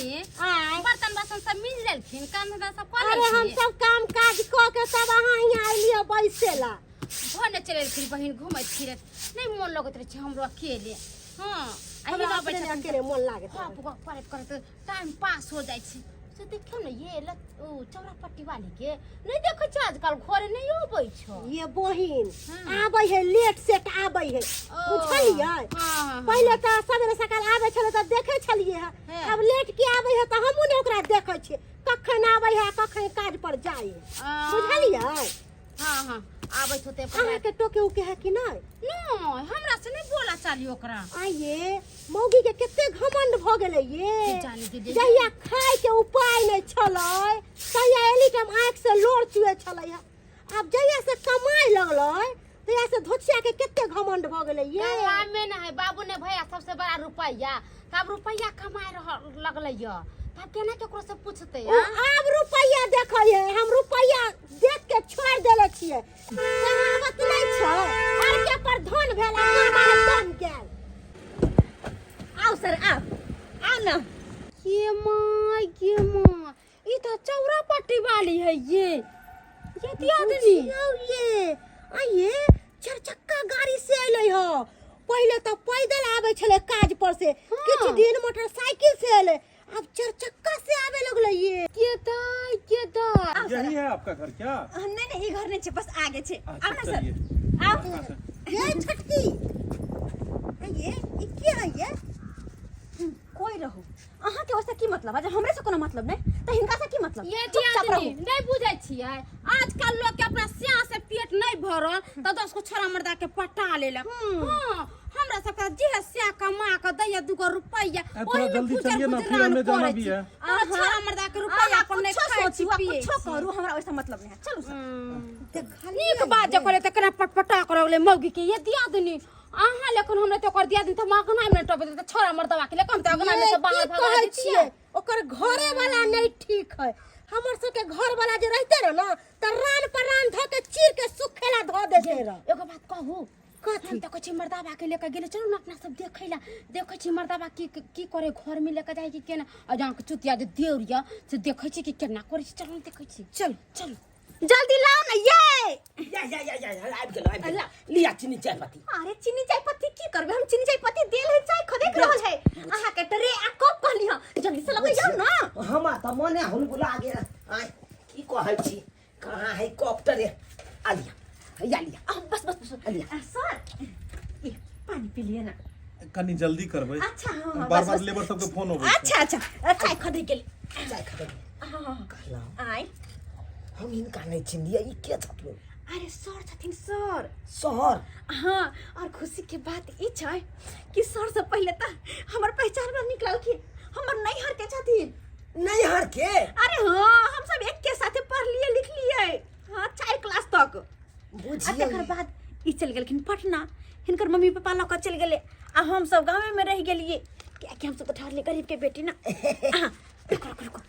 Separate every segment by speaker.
Speaker 1: बर्तन बासन सब मिल जालखिन, काम धंधा सब कर
Speaker 2: अरे हम सब काम काज क के सब अहाँ यहाँ आइलिए बैसेला।
Speaker 1: भने चले फिर बहिन घुमत फिरत नहीं मन लगत रहे हमरो अकेले। हां
Speaker 2: हमरा अपने अकेले मन लागे
Speaker 1: करे टाइम पास हो जाय छै। से देखियो न ये चौरापट्टी वाली के नहीं देखै छ आजकल घरे नहीं होबै छ।
Speaker 2: ये बहिन आबै है लेट सेट आबै है बुझलियै। पहिले त सबेरे सकाल आबै छले त देखै छलिए है, अब लेट के आबै है त हमहु ने ओकरा देखै छी कखन आबै है कखन काज पर जाय बुझलियै।
Speaker 1: हां हां आबै होते
Speaker 2: अहाँ के टोके उके है कि नहीं?
Speaker 1: नो हमरा से नहीं बोला चाली ओकरा।
Speaker 2: आइए मौगी के केते घमंड भ गेलै ये।
Speaker 1: जानी दीदी
Speaker 2: जहिया खाए के उपाय नहीं छलै तहिया एली टाइम आँख से लोर चुए छलै। अब जहिया से कमाई लगलै तहिया से धोछिया के केते घमंड भ गेलै ये।
Speaker 1: में ना है बाबू ने भैया सबसे बड़ा रुपया तब रुपया कमाए लगलै य तब केना केकरो से पूछते
Speaker 2: अब रुपया देखै है हम रुपया देख के छोड़ देले छियै। कहावत नहीं छै हर के पर धन भेला माने धन गेल। आओ सर आओ ना।
Speaker 1: ये माँ ये तो चौरापट्टी वाली है ये आदमी
Speaker 2: ये आइए चार चक्का गाड़ी से अइलै हो। पहिले तो पैदल आवे छले काज पर से किछ दिन मोटरसाइकिल से अइलै अब चार चक्का से आवे लगलै ये।
Speaker 3: यही है आपका घर क्या?
Speaker 2: नहीं ये घर नहीं छे बस आगे छे।
Speaker 3: अच्छा,
Speaker 2: आओ ना सर
Speaker 3: चलिए।
Speaker 2: आओ ये छटकी ये क्या है ये? कोई रहो अहाँ के वैसे की मतलब है जब हमरे से कोनो मतलब नहीं त हिनका से की मतलब?
Speaker 1: ये आदमी नहीं बुझै छियै आजकल लोग के अपना सिया से पेट नहीं भरल त 10 को छोरा मर्दा के पटा लेलक। हां हमरा सब का जे सिया कमा के दैया 2 रुपया
Speaker 3: थोड़ा जल्दी चलिए ना फिर हमें जाना भी है।
Speaker 1: छोरा मर्दा के रुपया अपन नहीं खाई छी पिए
Speaker 2: कुछ करू हमरा वैसा मतलब नहीं है। चलो सर
Speaker 1: नीक बात जे करे त केना पटपटा करले मौगी के ये दिया दनी आहा लेकिन हमने तो कर दिया दिन तो मागना में टपे त छोरा मर्दा के ले कम त अगना में से बाहर भगा दै छियै।
Speaker 2: ओकर घरे वाला नहीं ठीक है। हमर सब के घर वाला जे रहते रह ना त रान पर रान ध के चीर के सुखेला ध देते रह।
Speaker 1: एगो बात कहू हम तो कछि मर्दाबा के लेके गेले चलू ना अपना सब देखैला देखै छी मर्दाबा की करे घर में लेके जाय कि केना अजां के चुतिया जे देउरिया से देखै छी कि केना करे छी। चलू देखै छी चल चल
Speaker 2: जल्दी लाओ ना ये
Speaker 4: आबि गेल लिया चीनी चाय पत्ती।
Speaker 2: अरे चीनी चाय पत्ती की करबे हम चीनी चाय पत्ती देल है चाय खदे रहल है आहा के टरे आ कप कहली ह जल्दी से लगे जाओ ना।
Speaker 4: हम त मने हुन बुला गेल आय की कहै छी कहां है कॉप्टर आ लिया लिया
Speaker 2: बस
Speaker 4: लिया।
Speaker 2: सर ये पानी पी लिए ना
Speaker 3: कनी जल्दी करबै।
Speaker 2: अच्छा हां
Speaker 3: बार-बार लेबर सबके फोन होबै।
Speaker 2: अच्छा चाय खदे के
Speaker 4: चाय खदे
Speaker 2: हां
Speaker 4: कहला
Speaker 2: आय
Speaker 4: हम इनका नहीं चिन्हिए ई के छथुन?
Speaker 2: अरे सर छथिन सर
Speaker 4: शहर।
Speaker 2: हाँ और खुशी के बात ई छै कि सर से पहले त हमर पहचान में निकललखिन हमर नैहर के छथिन।
Speaker 4: नैहर के?
Speaker 2: अरे हाँ हम सब एक के साथे पढ़ लिए लिख लिए हाँ 4 क्लास तक।
Speaker 4: बुझिए
Speaker 2: तकर बाद ई चल गेलखिन पटना हिनकर मम्मी पापा लक चल गेले आ हम सब गांव में रह गेलिए कि हम सब त ठहरले गरीब के बेटी ना। रुको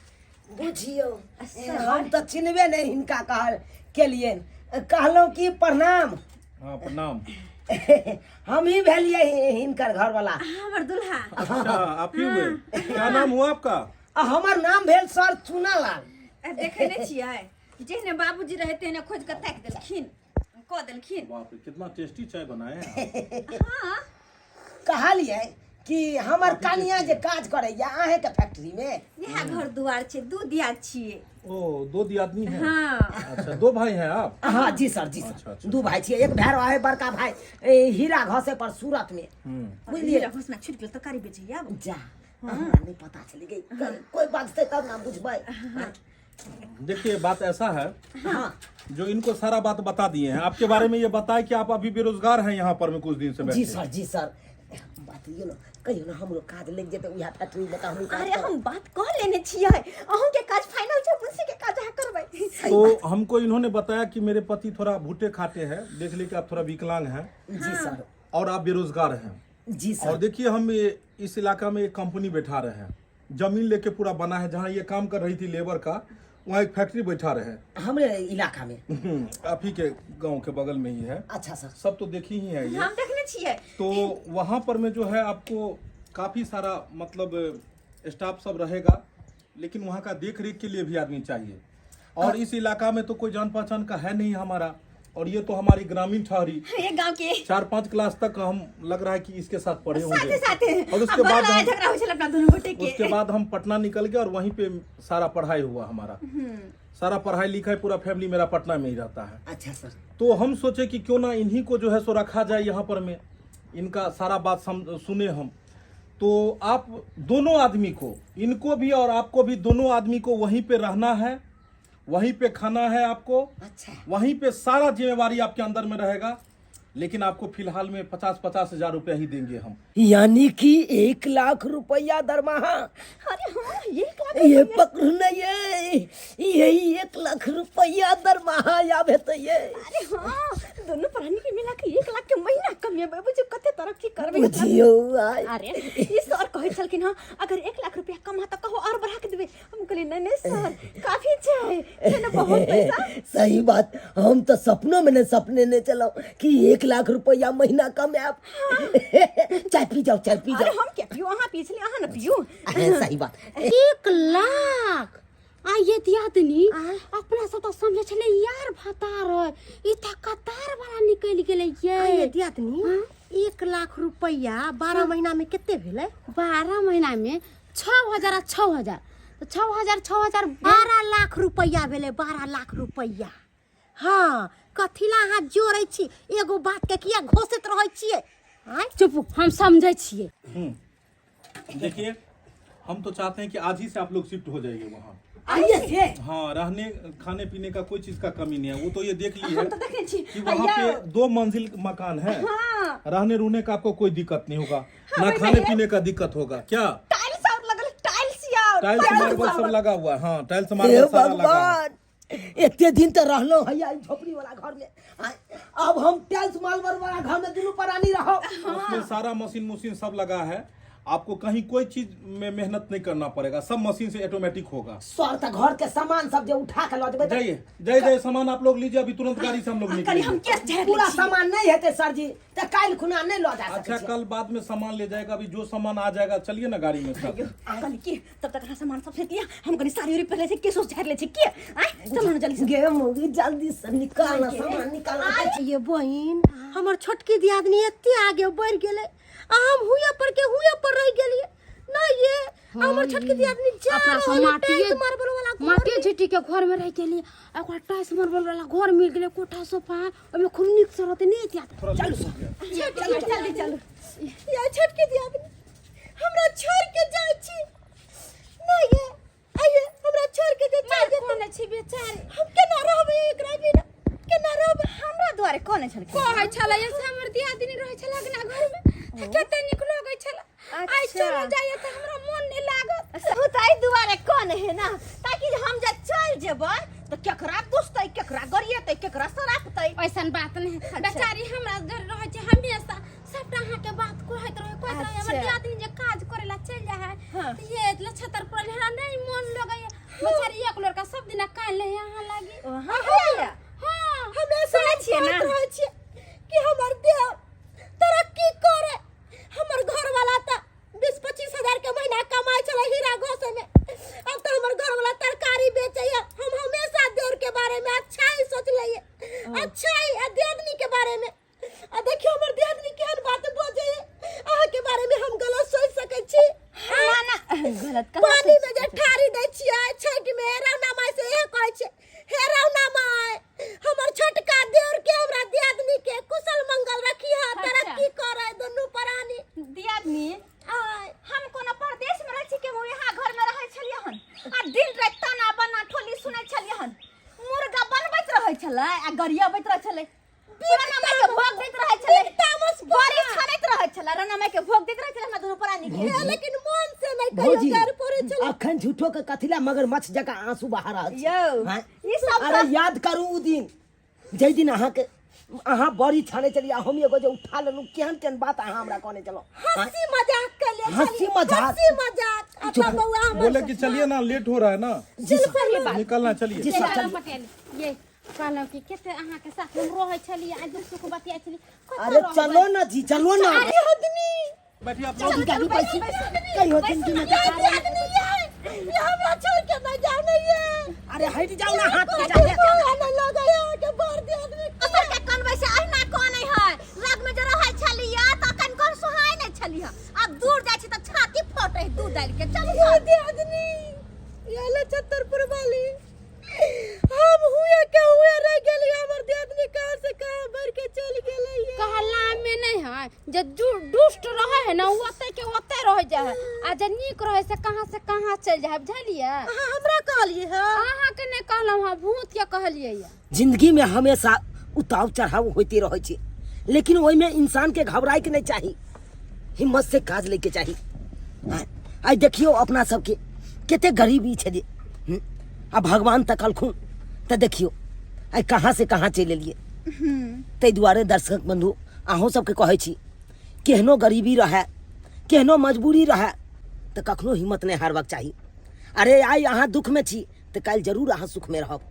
Speaker 4: बुझियो हम तो चिन्हबे नहीं हिनका के लिए कहलो कि प्रणाम।
Speaker 3: हां प्रणाम।
Speaker 4: हम ही भेलिए हिनकर घर वाला।
Speaker 2: हमर दुल्हा।
Speaker 3: अच्छा आप ही हुए। क्या नाम हुआ आपका?
Speaker 4: हमर नाम भेल सर चुनालाल।
Speaker 2: देखे नहीं छियै जेहने बाबूजी रहे तेहने खोज के ताक देलखिन क देलखिन।
Speaker 3: बाप रे कितना टेस्टी चाय बनाए हैं।
Speaker 2: हां
Speaker 4: कहलिए कि हमर कनिया जे काज करैया अहे के फैक्ट्री में
Speaker 2: यह घर दुआर छे दूध दिया छिए।
Speaker 3: ओ 2 आदमी हैं।
Speaker 2: हां
Speaker 3: अच्छा 2 भाई हैं आप?
Speaker 4: हाँ जी सर जी
Speaker 3: अच्छा,
Speaker 4: सर
Speaker 3: अच्छा।
Speaker 4: 2 भाई छिए। एक भैर है बड़का भाई हीरा घसे पर सूरत में।
Speaker 2: बुझलिए घोष में छुट गेल तो कारी बेचे अब
Speaker 4: जा हमरा नहीं पता चली गई कोई बात से तब ना बुझबै।
Speaker 3: देखिए बात ऐसा है
Speaker 4: हाँ
Speaker 3: जो इनको सारा बात बता दिए हैं आपके बारे में। ये बताए कि आप अभी बेरोजगार हैं यहाँ पर में कुछ दिन से बैठे।
Speaker 4: जी सर बात ये ना कहियो ना हमरो काज लग जेते उहा फैक्ट्री में त हम
Speaker 2: अरे हम बात कह लेने छिए अहूं के काज फाइनल छे उनसे के काज है करबै।
Speaker 3: तो हमको इन्होंने बताया कि मेरे पति थोड़ा भूटे खाते हैं, देख ली कि आप थोड़ा विकलांग हैं
Speaker 4: जी सर
Speaker 3: और आप बेरोजगार हैं।
Speaker 4: जी
Speaker 3: और
Speaker 4: सर
Speaker 3: देखिए हम इस इलाका में एक कंपनी बैठा रहे हैं, जमीन लेके पूरा बना है। जहाँ ये काम कर रही थी लेबर का वहाँ एक फैक्ट्री बैठा रहे हैं
Speaker 4: हमरे इलाका में।
Speaker 3: आप ही के गांव के बगल में ही है।
Speaker 4: अच्छा सर
Speaker 3: सब तो देखी ही है ये।
Speaker 2: हम देखने छिए।
Speaker 3: तो वहाँ पर में जो है आपको काफी सारा मतलब स्टाफ सब रहेगा, लेकिन वहाँ का देख रेख के लिए भी आदमी चाहिए। और इस इलाका में तो कोई जान पहचान का है नहीं हमारा, और ये तो हमारी ग्रामीण ठहरी,
Speaker 2: ये गांव के
Speaker 3: 4-5 क्लास तक हम लग रहा है कि इसके साथ पढ़े होंगे।
Speaker 2: साथे
Speaker 3: और उसके बाद
Speaker 2: झगड़ा हो चला अपना दोनों बेटे के।
Speaker 3: उसके बाद हम पटना निकल गए और वहीं पे सारा पढ़ाई हुआ हमारा। सारा पढ़ाई लिखाई पूरा फैमिली मेरा पटना में ही रहता है।
Speaker 4: अच्छा सर।
Speaker 3: तो हम सोचे कि क्यों ना इन्हीं को जो है सो रखा जाए यहाँ पर में, इनका सारा बात सुने हम। तो आप दोनों आदमी को, इनको भी और आपको भी, दोनों आदमी को वहीं पे रहना है, वहीं पे खाना है आपको,
Speaker 4: अच्छा।
Speaker 3: वहीं पे सारा जिम्मेवारी आपके अंदर में रहेगा। लेकिन आपको फिलहाल में 50-50 हजार रुपया ही देंगे हम।
Speaker 4: यानी कि 1 लाख रुपया दरमाहा।
Speaker 2: अरे हाँ,
Speaker 4: ये पकड़ू न, यही 1 लाख रुपया दरमाहा आवे तो ये।
Speaker 2: अरे हाँ, दोनों प्राणी के मिला के 1 लाख के महीना कमिए बुझ कते तरक्की करबे।
Speaker 4: बुझियो आय।
Speaker 2: अरे ई सर कहै छलखिन हां अगर 1 लाख रुपया कमा त कहो और बढ़ा के देबे। हम कहली नहीं सर, काफी छै ना, बहुत पैसा।
Speaker 4: सही बात, हम तो सपनों में सपने ने चलो कि 1 लाख रुपया महीना कम आप। चाय पी जाओ, चाय पी
Speaker 2: अरे
Speaker 4: जाओ।
Speaker 2: हम क्या पियो, अहाँ पिछले अहाँ न पियो।
Speaker 4: सही बात।
Speaker 1: 1 लाख आ ये दियादनी अपना सब तो समझे छले यार भतार है, ई त कतार वाला निकल गेले ये
Speaker 2: दियादनी। 1 लाख रुपया 12 महीना में कितने भेले?
Speaker 1: 12 महीना में 6000 6000 तो 6000 6000
Speaker 2: 12 लाख रुपया भेले। 12 लाख रुपया। हाँ, कथिला अहाँ जोड़ै छी, एगो बात के किया घोषित रहै छियै? आय
Speaker 1: चुप, हम समझे छिए।
Speaker 3: देखिए, हम तो चाहते हैं कि आज ही से आप लोग शिफ्ट हो जाइए वहाँ।
Speaker 4: आइए से।
Speaker 3: हाँ, रहने खाने पीने का कोई चीज का कमी नहीं है। वो तो ये देख ली है
Speaker 2: हम तो देखे छी
Speaker 3: कि वहाँ पे 2 मंजिल मकान है।
Speaker 2: हाँ।
Speaker 3: रहने रुने का आपको कोई दिक्कत नहीं होगा, ना खाने पीने का दिक्कत होगा। क्या
Speaker 2: टाइल्स और लगल, टाइल्स यार,
Speaker 3: टाइल्स मार्बल सब लगा हुआ है। हाँ, टाइल्स मार्बल सारा लगा हुआ है।
Speaker 4: इतने दिन तो रहलो है यार झोपड़ी वाला घर में, अब हम टाइल्स मार्बल वाला घर में दुनू प्राणी रहो।
Speaker 3: उसमें सारा मशीन सब लगा है। आपको कहीं कोई चीज में मेहनत नहीं करना पड़ेगा, सब मशीन से ऑटोमेटिक होगा।
Speaker 4: सर तो घर के सामान सब जो उठा के ला देबे।
Speaker 3: जाइए, जय सामान आप लोग लीजिए, अभी तुरंत गाड़ी से हम लोग
Speaker 2: हम
Speaker 3: निकलेंगे।
Speaker 2: केस झेल
Speaker 4: पूरा सामान नहीं है सर जी, तो काल खुना नहीं ला जा
Speaker 3: अच्छा,
Speaker 4: सके।
Speaker 3: कल बाद में सामान ले जाएगा, अभी जो सामान आ जाएगा चलिए ना गाड़ी में सब।
Speaker 2: कल की तब तक अहाँ सामान सब फेंक लिया, हम कनी सारी उरी पहले से केस झेल ले छी के। आय चलो ना जल्दी से।
Speaker 4: गे मुगी जल्दी से निकालना, सामान निकालना।
Speaker 2: ये बहिन हमर छोटकी दियादनी एते आगे बढ़ गेले, हम हुया पर रह गेलिए ना। ये हमर छोटकी दियादनी जा
Speaker 1: अपना सब
Speaker 2: मार्बल वाला
Speaker 1: माटिए झिटी के घर में रह गेली, ओकरा टाइल्स मार्बल वाला घर मिल गेले, कोठा सोफा ओमे खूब नीक से रहते नहीं दिया।
Speaker 2: चलो चलो। ये छोटकी दियादनी हमरा छोड़ के जाय छी ना। ये आइए हमरा छोड़ के जाय
Speaker 1: कोन छी बेचारी,
Speaker 2: हम केना रहबे एकरा बिना, केना रहबे? हमरा द्वारे कोन छल
Speaker 1: कहै छले ये हमर दियादनी रहै छले ना घर में, कते नीक लगै छले। आइ चलो जाइए त हमरा मन नहीं लागत।
Speaker 2: ताई दुआरे कोन है ना, ताकि हम जा चल जेबै तो केकरा दोस्तै, केकरा गरियतै, केकरा सरापतै।
Speaker 1: ऐसन बात नहीं, बेचारी हमरा घर रहै छै हमेशा, सबटा अहाँ के बात कहैत रहे हमर दियादनी जे काज करेला चल जा है। ये लछतर पर हमरा नहीं मन लगै, बेचारी एक लड़का सब दिन काल ले अहाँ लागी।
Speaker 2: हां होइया।
Speaker 1: हां,
Speaker 2: हमरा सुनै छियै ना कि हमर देह तरक्की करे। हमर घर वाला त 20-25 हजार के महीना कमाई चले हीरा घोसे में, अब तो हमर घर वाला तरकारी बेचैया। हम हमेशा देवर के बारे में अच्छा ही सोच लइए, अच्छा ही दियादनी के बारे में। आ देखियो हमर दियादनी केहन बात बोझे, अहाँ के बारे में हम गलत सोच सकै छी ना। गलत कहां? पानी में जे ठारी दै छियै छठ में, रौना माई से ए कहै छै हे रौना माई हमर छोटका देवर के हमरा दियादनी के कुशल मंगल रखिया, तरक्की करे दोनों प्राणी। दियादनी हम कोनो परदेश में रहै छी के यहाँ घर में रहै छलियै हन, आ दिन रात ताना बना ठोली सुनै छलियै हन। मुर्गा बनबैत रहै छलै आ गरियाबैत रहै छलै, राना माई के भोग दैत रहै छलै, तामस बड़ी छनैत रहै छलै, राना माई के भोग दैत रहै छलै हमरा दुनू प्राणी के। लेकिन मन से नहीं कहियो कर पड़े छलै।
Speaker 4: अखन झूठो के कथिला मगरमच्छ जगह आंसू बहा रहल छै।
Speaker 2: यौ ई सब
Speaker 4: अरे याद करू उ दिन, जै दिन अहाँ बड़ी छाने चली, हम एगो जे उठा लेलू, केहन बात अहाँ हमरा कहने चलो। हंसी मजाक कर ले, हंसी मजाक। अच्छा बउआ हम
Speaker 3: बोले कि चलिए ना, लेट हो रहा है ना, निकलना, चलिए।
Speaker 1: पटेल ये कहलो कि केते अहाँ के साथ हम रहै छली, आ दुख सुख बतिया छली।
Speaker 4: अरे चलो ना जी, चलो ना।
Speaker 2: अरे आदमी
Speaker 3: बैठिए आप लोग।
Speaker 4: जिंदगी पैसी कहीं हो जिंदगी में
Speaker 2: ये हमरा छोड़ के मैं जाओ नहीं है।
Speaker 4: अरे हट जाओ ना हाथ
Speaker 2: के
Speaker 4: पे जाओ
Speaker 2: आने लगा यार के बार दे आदमी
Speaker 1: असर के कन वैसे अहिना कोन नहीं है राग में जरा है छलिया त कन कोन सुहाय नहीं छलिया अब दूर जाय छी त छाती फटे दूर डाल के चल
Speaker 2: ये दे आदमी ये ले छतरपुर वाली हम हुए के हुए रह गेली हमर दे आदमी कहां से कहां भर के चल गेले ये
Speaker 1: कहला में नहीं है जे दुष्ट रहे है ना ओते के ओते रह जाए आ जे नीक रहे से कहां चल जाए बुझलिए
Speaker 2: हमरा कहलिए है
Speaker 1: अहाँ के नहीं कहलौ हां भूत के कहलिए या
Speaker 4: जिंदगी में हमेशा उतार चढ़ाव होते रहे छे लेकिन ओई में इंसान के घबराए के नहीं चाहिए हिम्मत से काज लेके चाहिए आई देखियो अपना सबके केते गरीबी छे आ भगवान तकलखुन त देखियो आई कहां से कहां चले लिए तै दुआरे दर्शक बंधु अहों सबके कहै छी केहनो गरीबी रहे केहनो मजबूरी रहे त कखनो हिम्मत नहीं हारबाक चाहिए अरे आई अहाँ दुख में छी त काल जरूर अहाँ सुख में रहब